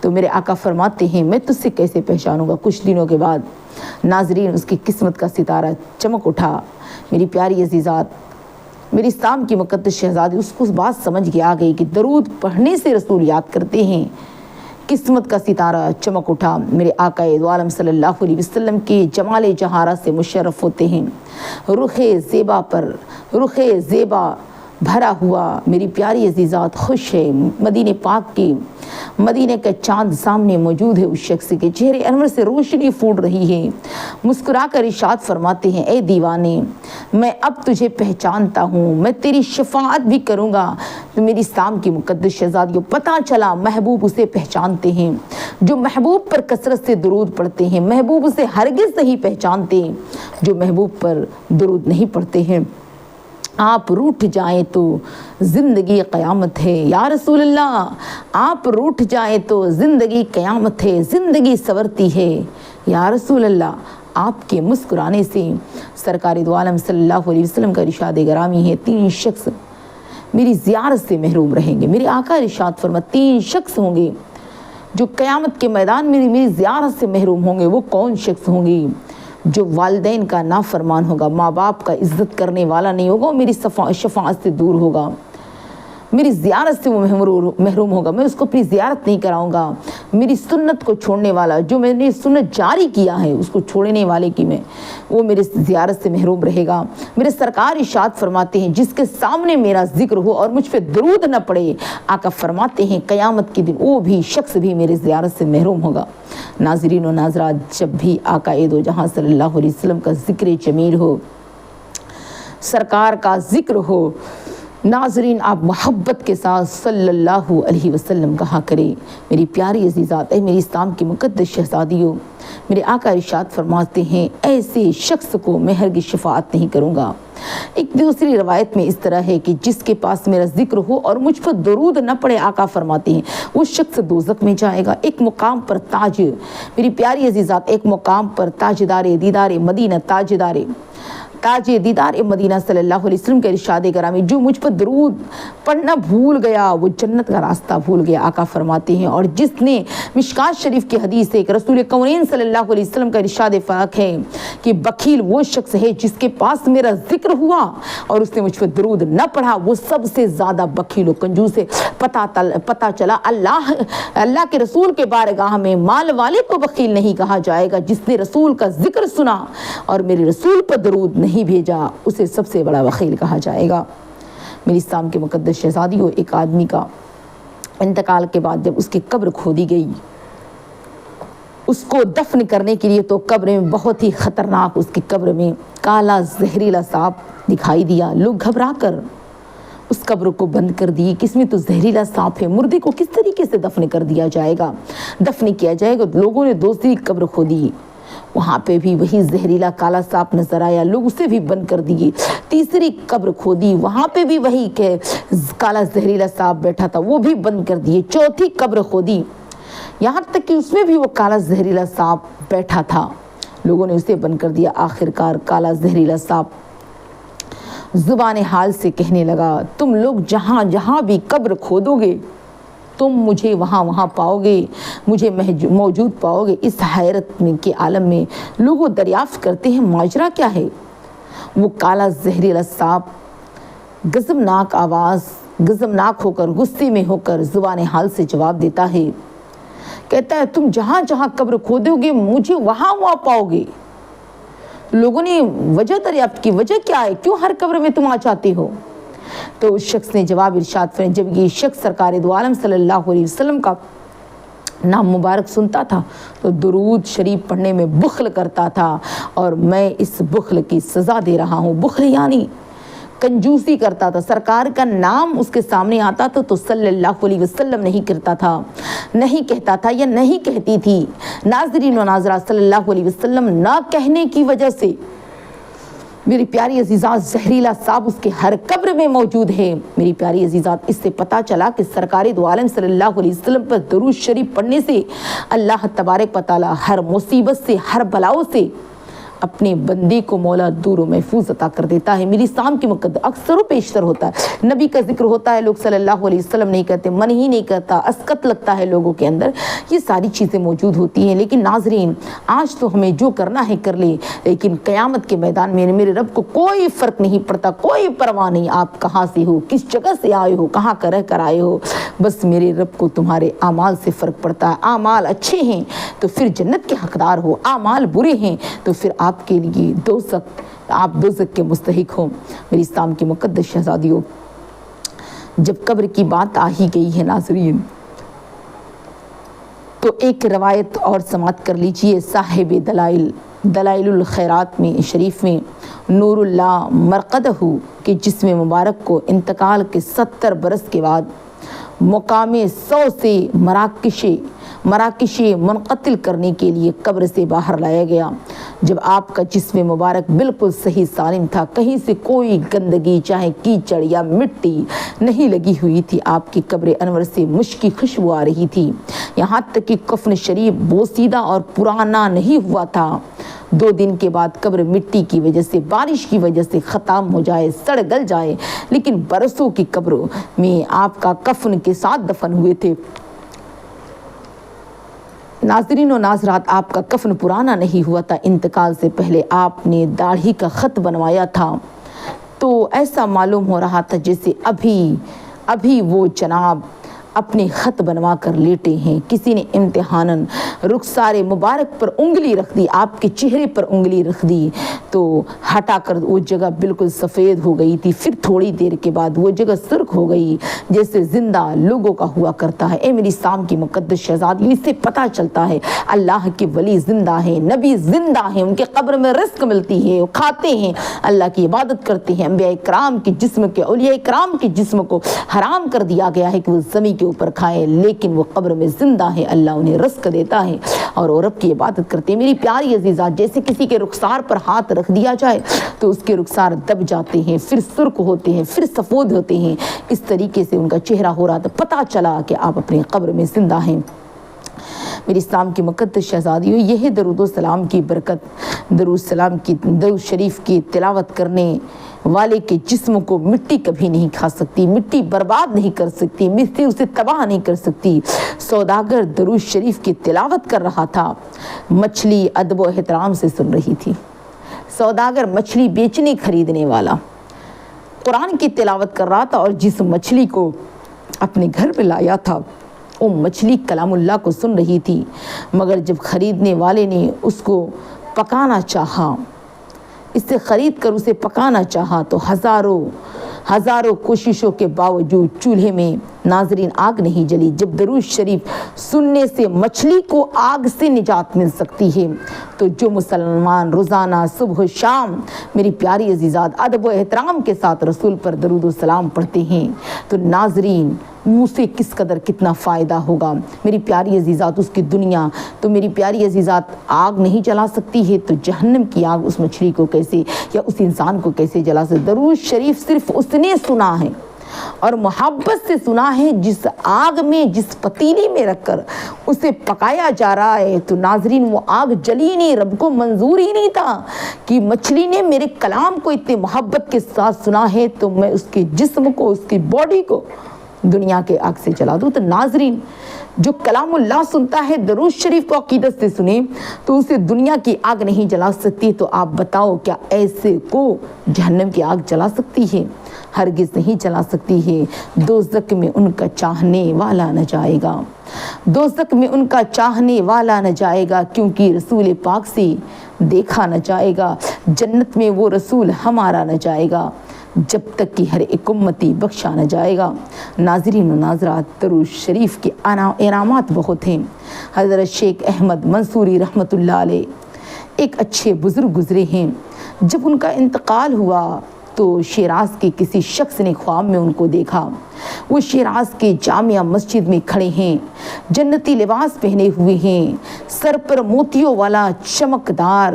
تو میرے آقا فرماتے ہیں میں تجھ سے کیسے پہچانوں گا؟ کچھ دنوں کے بعد ناظرین اس کی قسمت کا ستارہ چمک اٹھا۔ میری پیاری عزیزات، میری اسلام کی مقدس شہزادی، اس کو بات سمجھ کے آ گئی کہ درود پڑھنے سے رسول یاد کرتے ہیں۔ قسمت کا ستارہ چمک اٹھا، میرے آقا دو عالم صلی اللہ علیہ وسلم کے جمال جہارہ سے مشرف ہوتے ہیں۔ رخ زیبا پر رخ زیبا بھرا ہوا میری پیاری عزیزات خوش ہے۔ مدینہ پاک کی مدینہ کا چاند سامنے موجود ہے، اس شخص کے چہرے انور سے روشنی پھوٹ رہی ہے۔ مسکرا کر ارشاد فرماتے ہیں اے دیوانے، میں اب تجھے پہچانتا ہوں، میں تیری شفاعت بھی کروں گا۔ تو میری اسلام کی مقدس شہزادیوں، پتہ چلا محبوب اسے پہچانتے ہیں جو محبوب پر کثرت سے درود پڑھتے ہیں، محبوب اسے ہرگز نہیں پہچانتے جو محبوب پر درود نہیں پڑھتے ہیں۔ آپ روٹھ جائیں تو زندگی قیامت ہے یا رسول اللہ، آپ روٹھ جائیں تو زندگی قیامت ہے، زندگی سورتی ہے یا رسول اللہ۔ آپ کے مسکرانے سے سرکار دو عالم صلی اللہ علیہ وسلم کا ارشاد گرامی ہے، 3 شخص میری زیارت سے محروم رہیں گے۔ میرے آقا ارشاد فرما 3 شخص ہوں گے جو قیامت کے میدان میں میری زیارت سے محروم ہوں گے۔ وہ کون شخص ہوں گے؟ جو والدین کا نافرمان ہوگا، ماں باپ کا عزت کرنے والا نہیں ہوگا، وہ میری شفاعت سے دور ہوگا، میری زیارت سے وہ محروم ہوگا، میں اس کو اپنی زیارت نہیں کراؤں گا۔ میری سنت کو چھوڑنے والا، جو میں نے سنت جاری کیا ہے اس کو چھوڑنے والے کی وہ میری زیارت سے محروم رہے گا۔ میرے سرکار ارشاد فرماتے ہیں جس کے سامنے میرا ذکر ہو اور مجھ پہ درود نہ پڑے، آقا فرماتے ہیں قیامت کے دن وہ بھی شخص بھی میری زیارت سے محروم ہوگا۔ ناظرین و ناظرات، جب بھی آقا دو جہاں صلی اللہ علیہ وسلم کا ذکر جمیل ہو، سرکار کا ذکر ہو، ناظرین آپ محبت کے ساتھ صلی اللہ علیہ وسلم کہا کریں۔ میری پیاری عزیزات، اے میری اسلام کی مقدس شہزادیوں، میرے آقا ارشاد فرماتے ہیں ایسے شخص کو میں ہرگز شفاعت نہیں کروں گا۔ ایک دوسری روایت میں اس طرح ہے کہ جس کے پاس میرا ذکر ہو اور مجھ پر درود نہ پڑے، آقا فرماتے ہیں وہ شخص دوزخ میں جائے گا۔ ایک مقام پر تاج، میری پیاری عزیزات، ایک مقام پر تاجدار دیدار مدینہ، تاج دیدار مدینہ صلی اللہ علیہ وسلم کے ارشاد گرامی، جو مجھ پر درود پڑھنا بھول گیا وہ جنت کا راستہ بھول گیا، آقا فرماتے ہیں۔ اور جس نے مشکات شریف کی حدیث ہے کہ رسول کونین صلی اللہ علیہ وسلم کا ارشاد پاک ہے کہ بخیل وہ شخص ہے جس کے پاس میرا ذکر ہوا اور اس نے مجھ پر درود نہ پڑھا، وہ سب سے زیادہ بخیل و کنجوس ہے۔ پتہ چلا اللہ کے رسول کے بارگاہ میں مال والے کو بخیل نہیں کہا جائے گا، جس نے رسول کا ذکر سنا اور میرے رسول پر درود نہیں بھیجا، اسے سب سے بڑا بخیل کہا جائے گا۔ میری اسلام کے مقدس شہزادیوں، ایک آدمی کا انتقال کے بعد جب اس کی قبر کھودی گئی، اس کو دفن کرنے کے لیے تو قبر میں بہت ہی خطرناک، اس کی قبر میں کالا زہریلا سانپ دکھائی دیا۔ لوگ گھبرا کر اس قبر کو بند کر دی، کس میں تو زہریلا سانپ ہے، مردے کو کس طریقے سے دفن کر دیا جائے گا، دفن کیا جائے گا۔ لوگوں نے دوسری قبر کھودی، وہاں پہ بھی وہی زہریلا کالا سانپ نظر آیا، لوگ اسے بھی بند کر دیے۔ تیسری قبر کھودی، وہاں پہ بھی وہی کہ کالا زہریلا سانپ بیٹھا تھا، وہ بھی بند کر دیے۔ چوتھی قبر کھودی، یہاں تک کہ اس میں بھی وہ کالا زہریلا سانپ بیٹھا تھا، لوگوں نے اسے بند کر دیا۔ آخرکار کالا زہریلا سانپ زبان حال سے کہنے لگا، تم لوگ جہاں جہاں بھی قبر کھودو گے تم مجھے وہاں پاؤ گے، مجھے موجود پاؤ گے۔ اس حیرت میں کے عالم میں لوگوں دریافت کرتے ہیں ماجرا کیا ہے؟ وہ کالا زہریلا سانپ غضبناک آواز، غضبناک ہو کر، غصے میں ہو کر زبان حال سے جواب دیتا ہے، کہتا ہے تم جہاں جہاں قبر کھودو گے مجھے وہاں پاؤ گے۔ لوگوں نے وجہ دریافت کی، وجہ کیا ہے، کیوں ہر قبر میں تم آ جاتے ہو؟ تو اس شخص نے جواب ارشاد فرمایا، جب یہ شخص سرکار دو عالم صلی اللہ علیہ وسلم کا نام مبارک سنتا تھا تو درود شریف پڑھنے میں بخل کرتا تھا، اور میں اس بخل کی سزا دے رہا ہوں۔ بخل یعنی کنجوسی کرتا تھا، سرکار کا نام اس کے سامنے آتا تھا تو صلی اللہ علیہ وسلم نہیں کرتا تھا، نہیں کہتا تھا یا نہیں کہتی تھی۔ ناظرین و ناظرات، صلی اللہ علیہ وسلم نہ کہنے کی وجہ سے میری پیاری عزیزات زہریلا سانپ اس کے ہر قبر میں موجود ہے۔ میری پیاری عزیزات، اس سے پتہ چلا کہ سرکار دو عالم صلی اللہ علیہ وسلم پر درود شریف پڑھنے سے اللہ تبارک و تعالی ہر مصیبت سے، ہر بلاؤں سے اپنے بندے کو مولا دور و محفوظ عطا کر دیتا ہے۔ میری اسلام کی مقدس اکثر و بیشتر ہوتا ہے، نبی کا ذکر ہوتا ہے، لوگ صلی اللہ علیہ وسلم نہیں کہتے، من ہی نہیں کرتا، اسکت لگتا ہے لوگوں کے اندر، یہ ساری چیزیں موجود ہوتی ہیں۔ لیکن ناظرین، آج تو ہمیں جو کرنا ہے کر لیں، لیکن قیامت کے میدان میں میرے رب کو کوئی فرق نہیں پڑتا، کوئی پرواہ نہیں آپ کہاں سے ہو، کس جگہ سے آئے ہو، کہاں کا رہ کر آئے ہو، بس میرے رب کو تمہارے اعمال سے فرق پڑتا ہے۔ اعمال اچھے ہیں تو پھر جنت کے حقدار ہو، اعمال برے ہیں تو پھر آپ کے لیے دوزخ، آپ دوزخ کے مستحق ہو۔ میری اسلام کی مقدس شہزادیوں، جب قبر کی بات آ ہی گئی ہے ناظرین، تو ایک روایت اور سماعت کر لیجئے۔ صاحب دلائل الخیرات میں شریف میں نور اللہ مرقدہ کے جسم مبارک کو انتقال کے 70 برس کے بعد مقام 100 سے مراکش منقتل کرنے کے لیے قبر سے باہر لایا گیا۔ جب آپ کا جسم مبارک بالکل صحیح سالم تھا، کہیں سے کوئی گندگی چاہے کیچڑ یا مٹی نہیں لگی ہوئی تھی، آپ کی قبر انور سے مشکی خوشبو آ رہی تھی، یہاں تک کہ کفن شریف بوسیدہ اور پرانا نہیں ہوا تھا۔ 2 دن کے بعد قبر مٹی کی وجہ سے، بارش کی وجہ سے ختم ہو جائے، سڑ گل جائے، لیکن برسوں کی قبروں میں آپ کا کفن کے ساتھ دفن ہوئے تھے۔ ناظرین و ناظرات، آپ کا کفن پرانا نہیں ہوا تھا، انتقال سے پہلے آپ نے داڑھی کا خط بنوایا تھا، تو ایسا معلوم ہو رہا تھا جیسے ابھی وہ جناب اپنے خط بنوا کر لیٹے ہیں۔ کسی نے امتحاناً رخسار مبارک پر انگلی رکھ دی، آپ کے چہرے پر انگلی رکھ دی، تو ہٹا کر وہ جگہ بالکل سفید ہو گئی تھی، پھر تھوڑی دیر کے بعد وہ جگہ سرخ ہو گئی جیسے زندہ لوگوں کا ہوا کرتا ہے۔ اے میری اسلام کی مقدس شہزادی، اس سے پتہ چلتا ہے اللہ کے ولی زندہ ہیں، نبی زندہ ہیں، ان کے قبر میں رزق ملتی ہے، وہ کھاتے ہیں، اللہ کی عبادت کرتے ہیں۔ انبیاء کرام کے جسم کے، اولیاء کرام کے جسم کو حرام کر دیا گیا ہے کہ وہ زمین کے اوپر کھائے، لیکن وہ قبر میں زندہ ہے، اللہ انہیں رزق دیتا ہے اور وہ رب کی عبادت کرتے ہیں۔ میری پیاری عزیزات، جیسے کسی کے رخسار پر ہاتھ رکھ دیا جائے تو اس کے رخسار دب جاتے ہیں، پھر سرخ ہوتے ہیں، پھر سفید ہوتے ہیں، اس طریقے سے ان کا چہرہ ہو رہا تھا، پتہ چلا کہ آپ اپنی قبر میں زندہ ہیں۔ میری اسلام کی مقدس شہزادیوں، یہ ہے درود و سلام کی برکت۔ درود شریف کی تلاوت کرنے والے کے جسم کو مٹی کبھی نہیں کھا سکتی، مٹی برباد نہیں کر سکتی، مٹی اسے تباہ نہیں کر سکتی۔ سوداگر درود شریف کی تلاوت کر رہا تھا، مچھلی ادب و احترام سے سن رہی تھی۔ سوداگر مچھلی بیچنے خریدنے والا قرآن کی تلاوت کر رہا تھا، اور جس مچھلی کو اپنے گھر پہ لایا تھا وہ مچھلی کلام اللہ کو سن رہی تھی، مگر جب خریدنے والے نے اس کو پکانا چاہا، اس سے خرید کر اسے پکانا چاہا، تو ہزاروں کوششوں کے باوجود چولہے میں ناظرین آگ نہیں جلی۔ جب درود شریف سننے سے مچھلی کو آگ سے نجات مل سکتی ہے، تو جو مسلمان روزانہ صبح و شام میری پیاری عزیزات ادب و احترام کے ساتھ رسول پر درود و سلام پڑھتے ہیں، تو ناظرین اسے کس قدر کتنا فائدہ ہوگا۔ میری پیاری عزیزات، اس کی دنیا تو میری پیاری عزیزات آگ نہیں جلا سکتی ہے، تو جہنم کی آگ اس مچھلی کو کیسے یا اس انسان کو کیسے جلا سکتی۔ درود شریف صرف اس نے سنا ہے اور محبت سے سنا ہے، جس آگ میں، جس پتیلی میں رکھ کر اسے پکایا جا رہا ہے، تو ناظرین وہ آگ جلی نہیں، رب کو منظور ہی نہیں تھا کہ مچھلی نے میرے کلام کو اتنے محبت کے ساتھ سنا ہے تو میں اس کے جسم کو، اس کی باڈی کو دنیا کے آگ سے جلا دوں۔ تو ناظرین، جو کلام اللہ سنتا ہے، درود شریف کو عقیدت سے سنے، تو اسے دنیا کی آگ نہیں جلا سکتی۔ تو آپ بتاؤ، کیا ایسے کو جہنم کی آگ جلا سکتی ہے؟ ہرگز نہیں جلا سکتی ہے۔ دوزخ میں ان کا چاہنے والا نہ جائے گا، دوزخ میں ان کا چاہنے والا نہ جائے گا، کیونکہ رسول پاک سے دیکھا نہ جائے گا۔ جنت میں وہ رسول ہمارا نہ جائے گا جب تک کہ ہر ایک امتی بخشا نہ جائے گا۔ ناظرین و ناظرات، درود شریف کے انعامات بہت ہیں۔ حضرت شیخ احمد منصوری رحمۃ اللہ علیہ ایک اچھے بزرگ گزرے ہیں۔ جب ان کا انتقال ہوا تو شیراز کے کسی شخص نے خواب میں ان کو دیکھا۔ وہ شیراز کے جامعہ مسجد میں کھڑے ہیں، جنتی لباس پہنے ہوئے ہیں، سر پر موتیوں والا چمکدار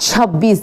26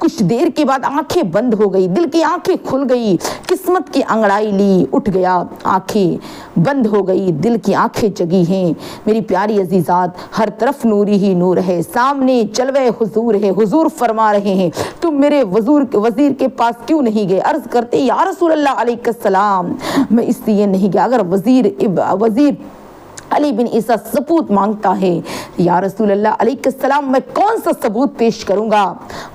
کچھ دیر کے بعد آنکھیں بند ہو گئی، دل کی آنکھیں کھل گئی، قسمت کی انگڑائی لی، اٹھ گیا، آنکھیں بند ہو گئی، دل کی آنکھیں جگی ہیں۔ میری پیاری عزیزات، ہر طرف نوری ہی نور ہے، سامنے جلوہ حضور ہے، حضور فرما رہے ہیں تم میرے وزیر کے پاس کیوں نہیں گئے؟ عرض کرتے یا رسول اللہ علیہ السلام میں اس لیے نہیں گیا، اگر وزیر علی بن عیسیٰ ثبوت مانگتا ہے، یا رسول اللہ علیہ السلام میں کون سا ثبوت پیش کروں گا؟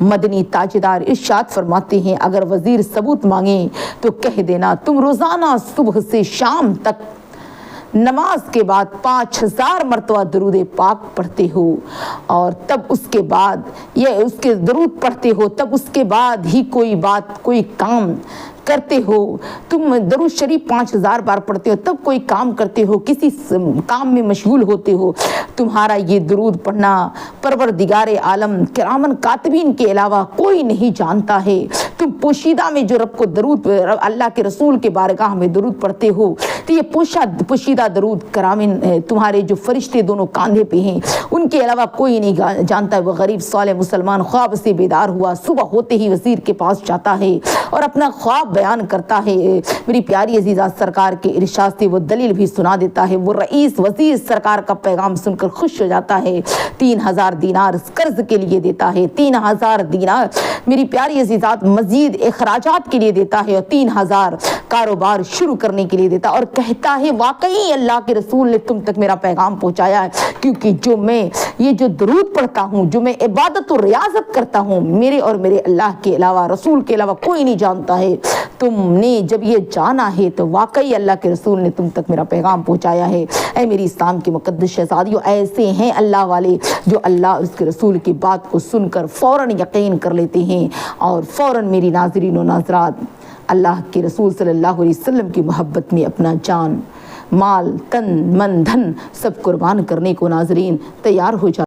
مدنی تاجدار ارشاد فرماتے ہیں اگر وزیر ثبوت مانگیں تو کہہ دینا تم روزانہ صبح سے شام تک نماز کے بعد 5000 مرتبہ درود پاک پڑھتے ہو، اور تب اس کے بعد یہ اس کے درود پڑھتے ہو، تب اس کے بعد ہی کوئی بات کوئی کام کرتے ہو، تم درود شریف 5000 بار پڑھتے ہو، تب کوئی کام کرتے ہو، کسی کام میں مشغول ہوتے ہو، تمہارا یہ درود پڑھنا پروردگار عالم کرامن کاتبین کے علاوہ کوئی نہیں جانتا ہے۔ تم پوشیدہ میں جو رب کو درود، اللہ کے رسول کے بارگاہ میں درود پڑھتے ہو، تو یہ پوشیدہ درود کرامن تمہارے جو فرشتے دونوں کاندھے پہ ہیں ان کے علاوہ کوئی نہیں جانتا۔ وہ غریب صالح مسلمان خواب سے بیدار ہوا، صبح ہوتے ہی وزیر کے پاس جاتا ہے اور اپنا خواب بیان کرتا ہے۔ میری پیاری عزیزہ، سرکار کے ارشاد سے وہ دلیل بھی سنا دیتا ہے۔ وہ رئیس وزیر سرکار کا پیغام سن کر خوش ہو جاتا ہے، 3000 دینار قرض کے لیے دیتا ہے، 3000 دینار میری پیاری عزیزات مزید اخراجات کے لیے دیتا ہے، اور 3000 کاروبار شروع کرنے کے لیے دیتا ہے، اور کہتا ہے واقعی اللہ کے رسول نے تم تک میرا پیغام پہنچایا ہے، کیونکہ جو میں یہ جو درود پڑھتا ہوں، جو میں عبادت و ریاضت کرتا ہوں، میرے اور میرے اللہ کے علاوہ، رسول کے علاوہ کوئی نہیں جانتا ہے۔ تم نے جب یہ جانا ہے تو واقعی اللہ کے رسول نے تم تک میرا پیغام پہنچایا ہے۔ اے میری اسلام کی مقدس شہزادیوں، ایسے ہیں اللہ والے جو اللہ اس کے رسول کی بات کو سن کر فوراً یقین کر لیتے ہیں، اور فوراً میری ناظرین و ناظرات اللہ کے رسول صلی اللہ علیہ وسلم کی محبت میں اپنا جان، مال، تن، من، دھن سب قربان کرنے کو ناظرین تیار ہو جاتے ہیں۔